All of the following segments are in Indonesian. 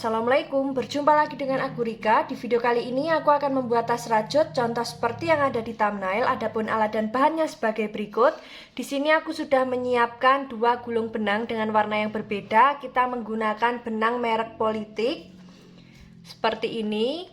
Assalamualaikum, berjumpa lagi dengan aku Rika. Di video kali ini aku akan membuat tas rajut contoh seperti yang ada di thumbnail. Adapun alat dan bahannya sebagai berikut. Di sini aku sudah menyiapkan dua gulung benang dengan warna yang berbeda. Kita menggunakan benang merek Politik seperti ini.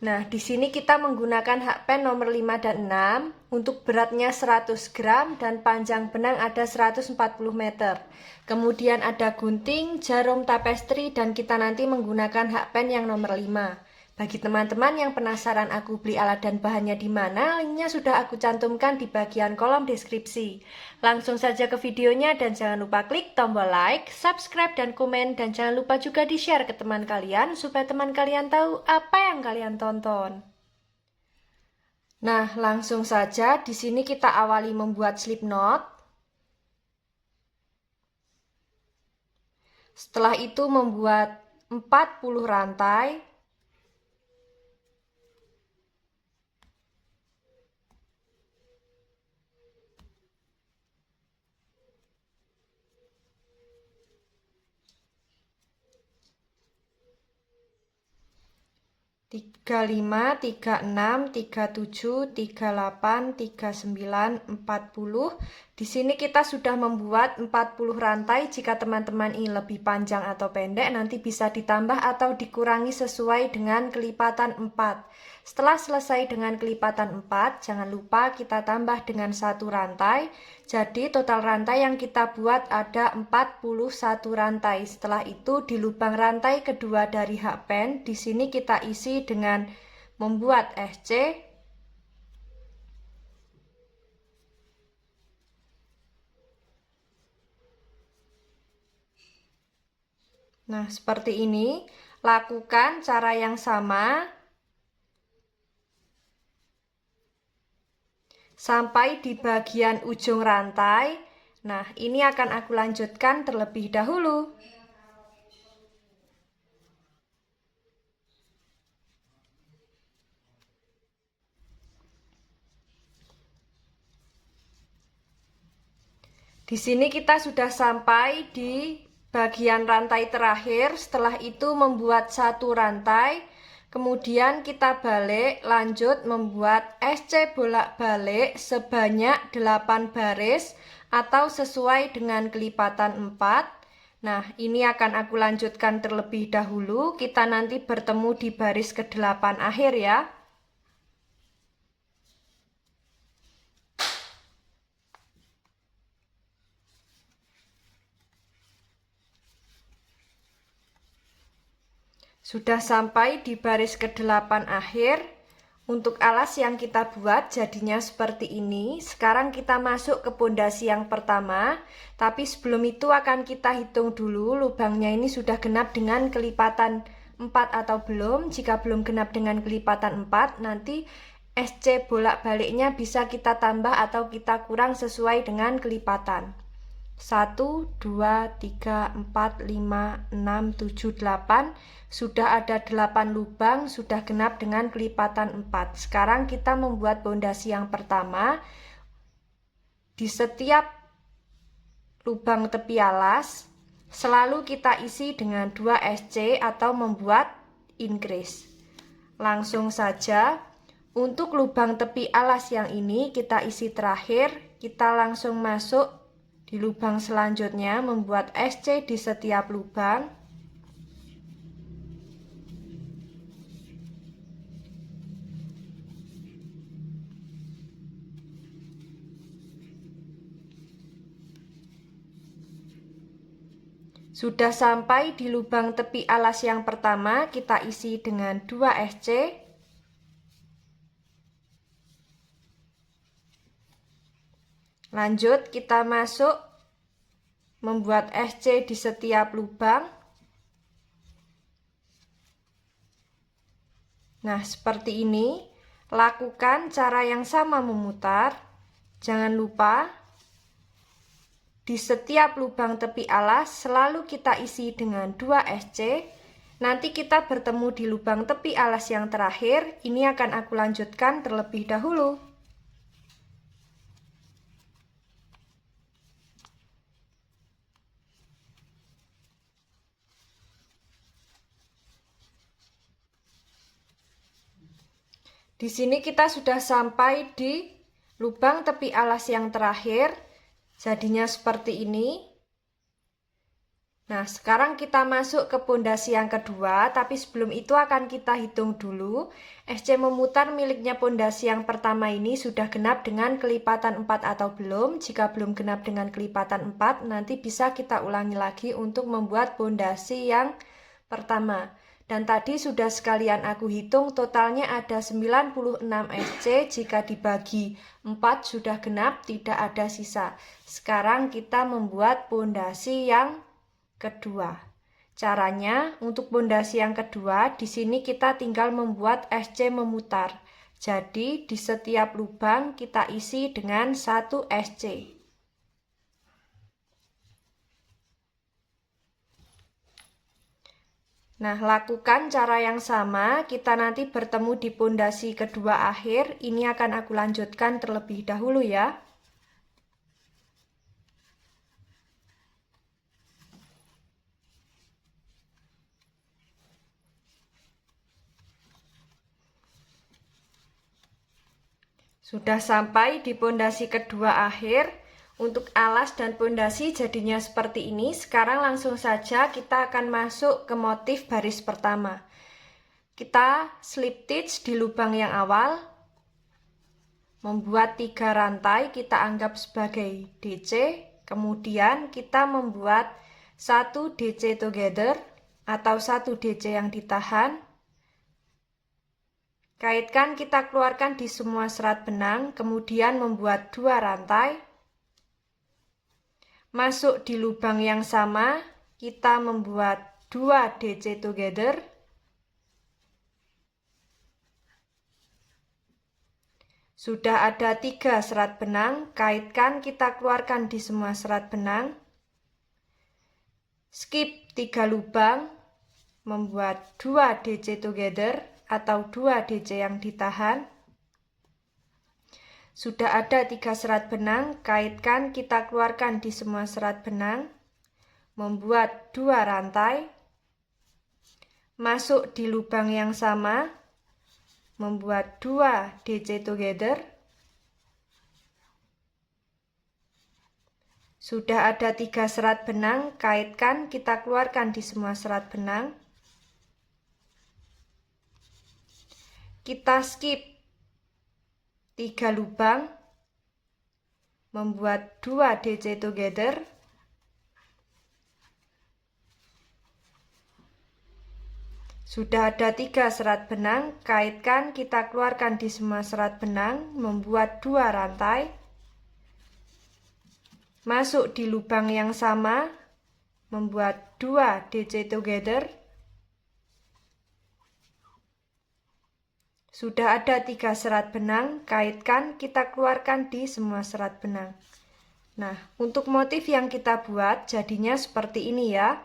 Nah, di sini kita menggunakan hakpen nomor 5 dan 6. Untuk beratnya 100 gram dan panjang benang ada 140 meter. Kemudian ada gunting, jarum tapestri, dan kita nanti menggunakan hakpen yang nomor 5. Bagi teman-teman yang penasaran aku beli alat dan bahannya di mana, linknya sudah aku cantumkan di bagian kolom deskripsi. Langsung saja ke videonya dan jangan lupa klik tombol like, subscribe, dan komen. Dan jangan lupa juga di-share ke teman kalian supaya teman kalian tahu apa yang kalian tonton. Nah, langsung saja di sini kita awali membuat slip knot. Setelah itu membuat 40 rantai. Tiga lima, 36, 37, 38, 39, 40. Di sini kita sudah membuat 40 rantai. Jika teman-teman ini lebih panjang atau pendek, nanti bisa ditambah atau dikurangi sesuai dengan kelipatan 4. Setelah selesai dengan kelipatan 4, jangan lupa kita tambah dengan satu rantai. Jadi total rantai yang kita buat ada 41 rantai. Setelah itu di lubang rantai kedua dari hakpen, di sini kita isi dengan membuat SC. Nah, seperti ini. Lakukan cara yang sama sampai di bagian ujung rantai. Nah, ini akan aku lanjutkan terlebih dahulu. Di sini kita sudah sampai di bagian rantai terakhir. Setelah itu membuat satu rantai. Kemudian kita balik, lanjut membuat SC bolak-balik sebanyak 8 baris atau sesuai dengan kelipatan 4. Nah, ini akan aku lanjutkan terlebih dahulu. Kita nanti bertemu di baris ke-8 akhir ya. Sudah sampai di baris ke-8 akhir. Untuk alas yang kita buat jadinya seperti ini. Sekarang kita masuk ke pondasi yang pertama. Tapi sebelum itu akan kita hitung dulu lubangnya ini sudah genap dengan kelipatan 4 atau belum. Jika belum genap dengan kelipatan 4, nanti SC bolak-baliknya bisa kita tambah atau kita kurang sesuai dengan kelipatan. 1, 2, 3, 4, 5, 6, 7, 8. Sudah ada 8 lubang, sudah genap dengan kelipatan 4. Sekarang kita membuat pondasi yang pertama. Di setiap lubang tepi alas, selalu kita isi dengan 2 SC atau membuat increase. Langsung saja, untuk lubang tepi alas yang ini kita isi terakhir, kita langsung masuk di lubang selanjutnya membuat SC di setiap lubang. Sudah sampai di lubang tepi alas yang pertama, kita isi dengan 2 SC. Lanjut kita masuk membuat SC di setiap lubang. Nah, seperti ini. Lakukan cara yang sama memutar. Jangan lupa di setiap lubang tepi alas selalu kita isi dengan 2 SC. Nanti kita bertemu di lubang tepi alas yang terakhir. Ini akan aku lanjutkan terlebih dahulu. Di sini kita sudah sampai di lubang tepi alas yang terakhir, jadinya seperti ini. Nah, sekarang kita masuk ke pondasi yang kedua, tapi sebelum itu akan kita hitung dulu. SC memutar miliknya pondasi yang pertama ini sudah genap dengan kelipatan 4 atau belum. Jika belum genap dengan kelipatan 4, nanti bisa kita ulangi lagi untuk membuat pondasi yang pertama. Dan tadi sudah sekalian aku hitung, totalnya ada 96 SC. Jika dibagi 4 sudah genap, tidak ada sisa. Sekarang kita membuat pondasi yang kedua. Caranya untuk pondasi yang kedua, di sini kita tinggal membuat SC memutar. Jadi di setiap lubang kita isi dengan 1 SC. Nah, lakukan cara yang sama, kita nanti bertemu di pondasi kedua akhir. Ini akan aku lanjutkan terlebih dahulu ya. Sudah sampai di pondasi kedua akhir. Untuk alas dan pondasi jadinya seperti ini. Sekarang langsung saja kita akan masuk ke motif baris pertama. Kita slip stitch di lubang yang awal. Membuat 3 rantai, kita anggap sebagai DC. Kemudian kita membuat 1 DC together atau 1 DC yang ditahan. Kaitkan, kita keluarkan di semua serat benang, kemudian membuat 2 rantai. Masuk di lubang yang sama, kita membuat 2 DC together. Sudah ada 3 serat benang, kaitkan, kita keluarkan di semua serat benang. Skip 3 lubang, membuat 2 DC together atau 2 DC yang ditahan. Sudah ada 3 serat benang, kaitkan, kita keluarkan di semua serat benang, membuat 2 rantai, masuk di lubang yang sama, membuat 2 DC together. Sudah ada 3 serat benang, kaitkan, kita keluarkan di semua serat benang. Kita skip 3 lubang, membuat 2 DC together. Sudah ada 3 serat benang, kaitkan, kita keluarkan di semua serat benang, membuat 2 rantai. Masuk di lubang yang sama, membuat 2 DC together. Sudah ada 3 serat benang, kaitkan, kita keluarkan di semua serat benang. Nah, untuk motif yang kita buat jadinya seperti ini ya.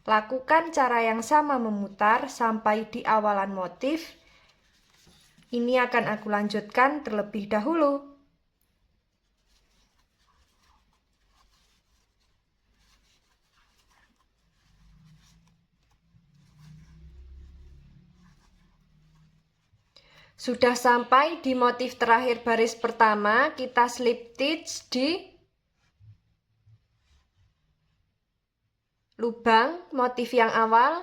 Lakukan cara yang sama memutar sampai di awalan motif. Ini akan aku lanjutkan terlebih dahulu. Sudah sampai di motif terakhir baris pertama, kita slip stitch di lubang motif yang awal.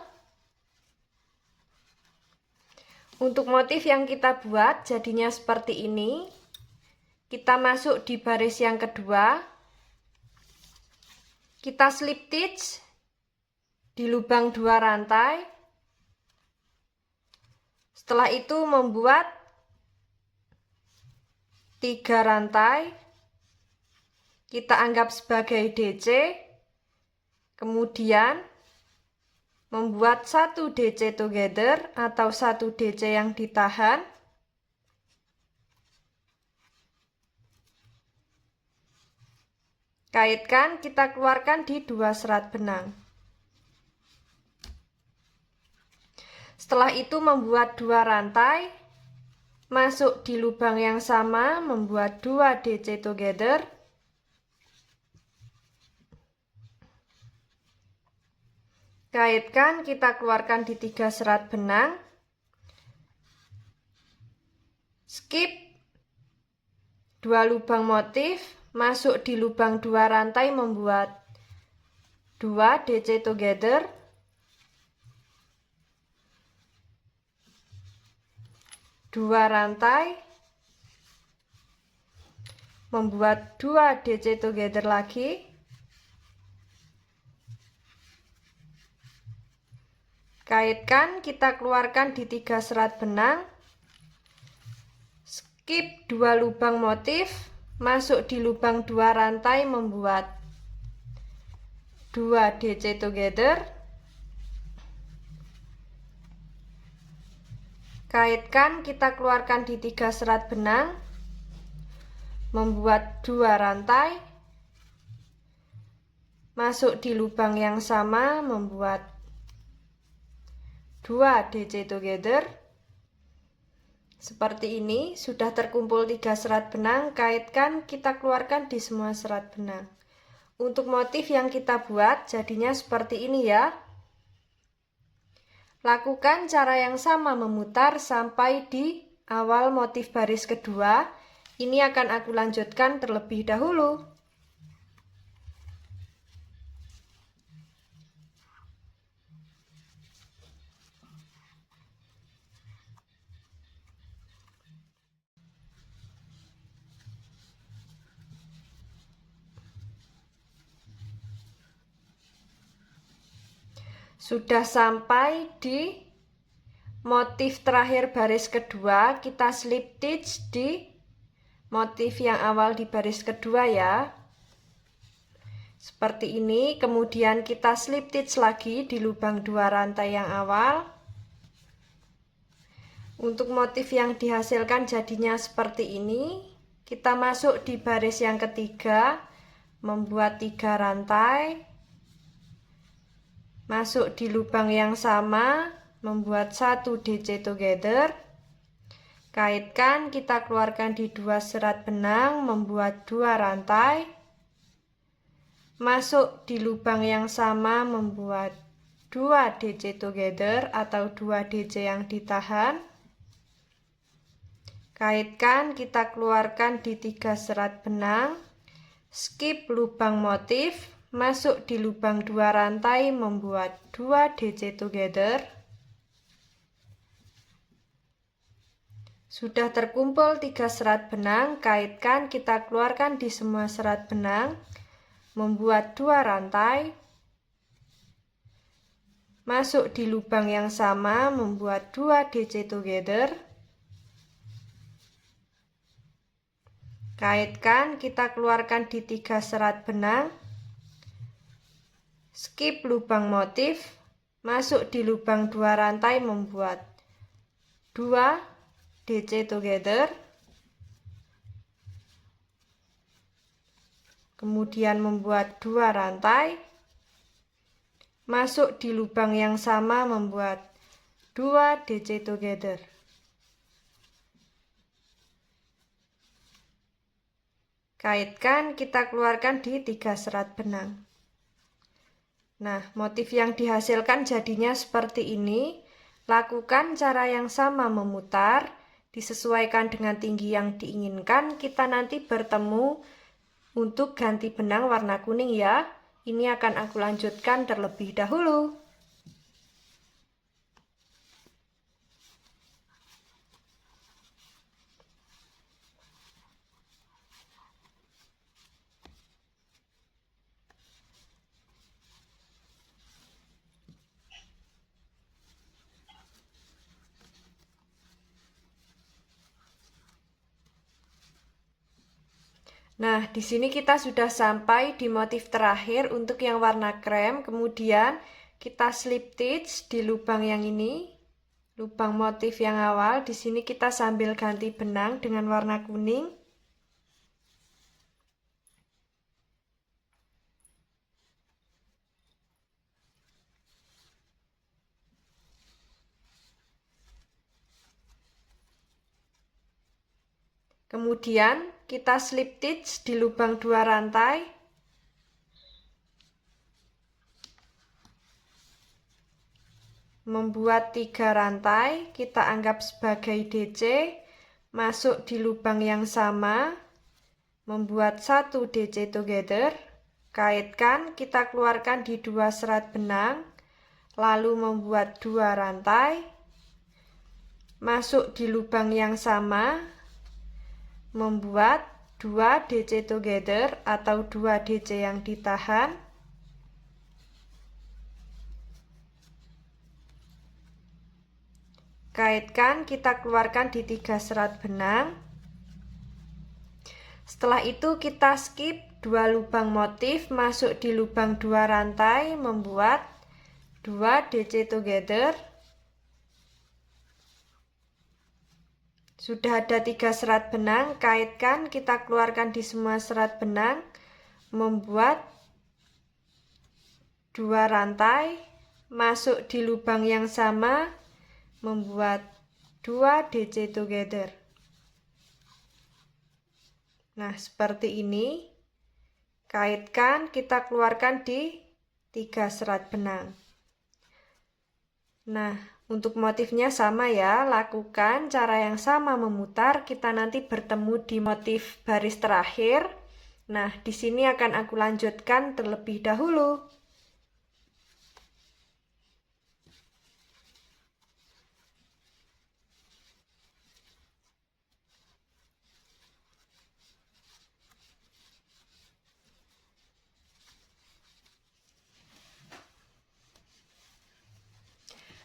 Untuk motif yang kita buat jadinya seperti ini. Kita masuk di baris yang kedua. Kita slip stitch di lubang 2 rantai. Setelah itu membuat 3 rantai, kita anggap sebagai DC, kemudian membuat 1 DC together atau 1 DC yang ditahan. Kaitkan, kita keluarkan di 2 serat benang. Setelah itu membuat 2 rantai, masuk di lubang yang sama, membuat 2 DC together. Kaitkan, kita keluarkan di 3 serat benang. skip 2 lubang motif, masuk di lubang 2 rantai membuat 2 DC together, dua rantai, membuat 2 DC together lagi, kaitkan, kita keluarkan di 3 serat benang, skip 2 lubang motif, masuk di lubang 2 rantai membuat 2 DC together, kaitkan, kita keluarkan di 3 serat benang, membuat 2 rantai, masuk di lubang yang sama membuat 2 DC together. Seperti ini, sudah terkumpul 3 serat benang, kaitkan, kita keluarkan di semua serat benang. Untuk motif yang kita buat jadinya seperti ini ya. Lakukan cara yang sama memutar sampai di awal motif baris kedua. Ini akan aku lanjutkan terlebih dahulu. Sudah sampai di motif terakhir baris kedua, kita slip stitch di motif yang awal di baris kedua ya. Seperti ini, kemudian kita slip stitch lagi di lubang 2 rantai yang awal. Untuk motif yang dihasilkan jadinya seperti ini. Kita masuk di baris yang ketiga, membuat 3 rantai. Masuk di lubang yang sama, membuat 1 DC together. Kaitkan, kita keluarkan di 2 serat benang, membuat 2 rantai. Masuk di lubang yang sama, membuat 2 DC together atau 2 DC yang ditahan. Kaitkan, kita keluarkan di 3 serat benang. Skip lubang motif. Masuk di lubang 2 rantai membuat 2 DC together. Sudah terkumpul 3 serat benang, kaitkan, kita keluarkan di semua serat benang, membuat 2 rantai. Masuk di lubang yang sama membuat 2 DC together. Kaitkan, kita keluarkan di 3 serat benang. Skip lubang motif, masuk di lubang 2 rantai membuat 2 DC together. Kemudian membuat 2 rantai. Masuk di lubang yang sama membuat 2 DC together. Kaitkan, kita keluarkan di 3 serat benang. Nah, motif yang dihasilkan jadinya seperti ini. Lakukan cara yang sama memutar, disesuaikan dengan tinggi yang diinginkan. Kita nanti bertemu untuk ganti benang warna kuning ya. Ini akan aku lanjutkan terlebih dahulu. Nah, di sini kita sudah sampai di motif terakhir untuk yang warna krem. Kemudian kita slip stitch di lubang yang ini, lubang motif yang awal. Di sini kita sambil ganti benang dengan warna kuning. Kemudian kita slip stitch di lubang 2 rantai. Membuat 3 rantai, kita anggap sebagai DC. masuk di lubang yang sama, membuat 1 DC together, kaitkan, kita keluarkan di 2 serat benang, lalu membuat 2 rantai, masuk di lubang yang sama, membuat 2 DC together atau 2 DC yang ditahan, kaitkan, kita keluarkan di 3 serat benang. Setelah itu kita skip 2 lubang motif, masuk di lubang 2 rantai, membuat 2 DC together. Sudah ada 3 serat benang, kaitkan, kita keluarkan di semua serat benang, membuat 2 rantai, masuk di lubang yang sama, membuat 2 DC together. Nah, seperti ini. Kaitkan, kita keluarkan di 3 serat benang. Nah, untuk motifnya sama ya, lakukan cara yang sama memutar, kita nanti bertemu di motif baris terakhir. Nah, di sini akan aku lanjutkan terlebih dahulu.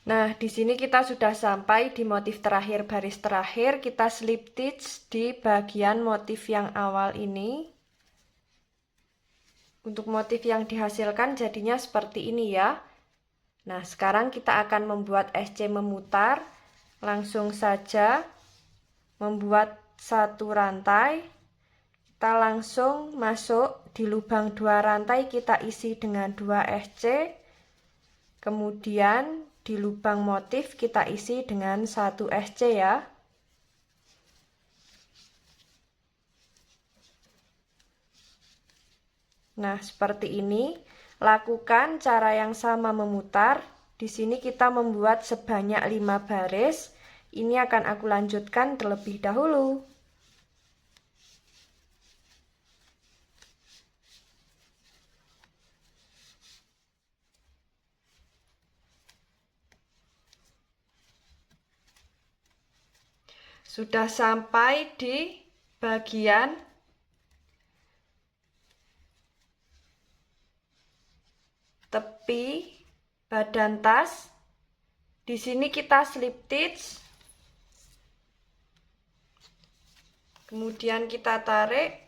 Nah, di sini kita sudah sampai di motif terakhir, baris terakhir. Kita slip stitch di bagian motif yang awal ini. Untuk motif yang dihasilkan jadinya seperti ini ya. Nah, sekarang kita akan membuat SC memutar. Langsung saja membuat 1 rantai. Kita langsung masuk di lubang 2 rantai, kita isi dengan 2 SC. Kemudian di lubang motif kita isi dengan 1 SC ya. Nah, seperti ini. Lakukan cara yang sama memutar. Di sini kita membuat sebanyak 5 baris. Ini akan aku lanjutkan terlebih dahulu. Sudah sampai di bagian tepi badan tas. Di sini kita slip stitch. Kemudian kita tarik.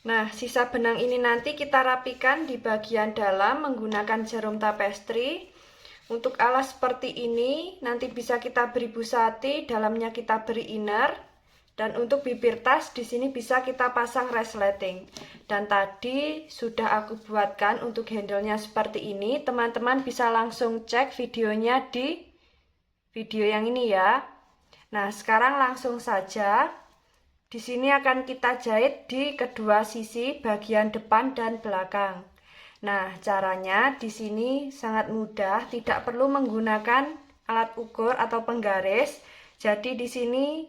Nah, sisa benang ini nanti kita rapikan di bagian dalam menggunakan jarum tapestri. Untuk alas seperti ini, nanti bisa kita beri busati, dalamnya kita beri inner. Dan untuk bibir tas, di sini bisa kita pasang resleting. Dan tadi sudah aku buatkan untuk handle-nya seperti ini. Teman-teman bisa langsung cek videonya di video yang ini ya. Nah, sekarang langsung saja. Di sini akan kita jahit di kedua sisi bagian depan dan belakang. Nah, caranya di sini sangat mudah, tidak perlu menggunakan alat ukur atau penggaris. Jadi di sini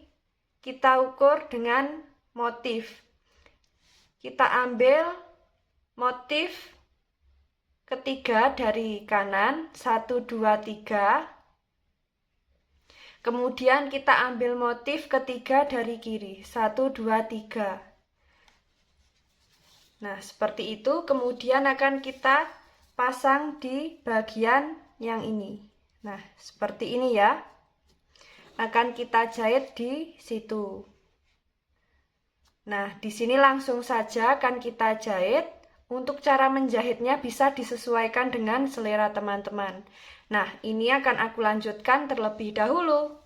kita ukur dengan motif. Kita ambil motif ketiga dari kanan, 1, 2, 3. Kemudian kita ambil motif ketiga dari kiri, 1, 2, 3. Nah, seperti itu. Kemudian akan kita pasang di bagian yang ini. Nah, seperti ini ya. Akan kita jahit di situ. Nah, di sini langsung saja akan kita jahit. Untuk cara menjahitnya bisa disesuaikan dengan selera teman-teman. Nah, ini akan aku lanjutkan terlebih dahulu.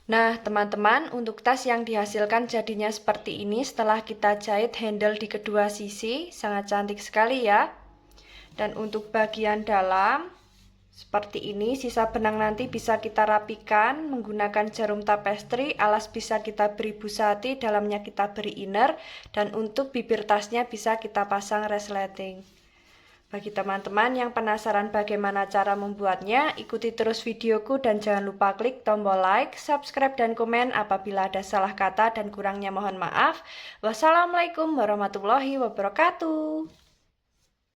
Nah, teman-teman, untuk tas yang dihasilkan jadinya seperti ini setelah kita jahit handle di kedua sisi, sangat cantik sekali ya. Dan untuk bagian dalam, seperti ini, sisa benang nanti bisa kita rapikan menggunakan jarum tapestry, alas bisa kita beri busati, dalamnya kita beri inner, dan untuk bibir tasnya bisa kita pasang resleting. Bagi teman-teman yang penasaran bagaimana cara membuatnya, ikuti terus videoku dan jangan lupa klik tombol like, subscribe, dan komen apabila ada salah kata dan kurangnya mohon maaf. Wassalamualaikum warahmatullahi wabarakatuh.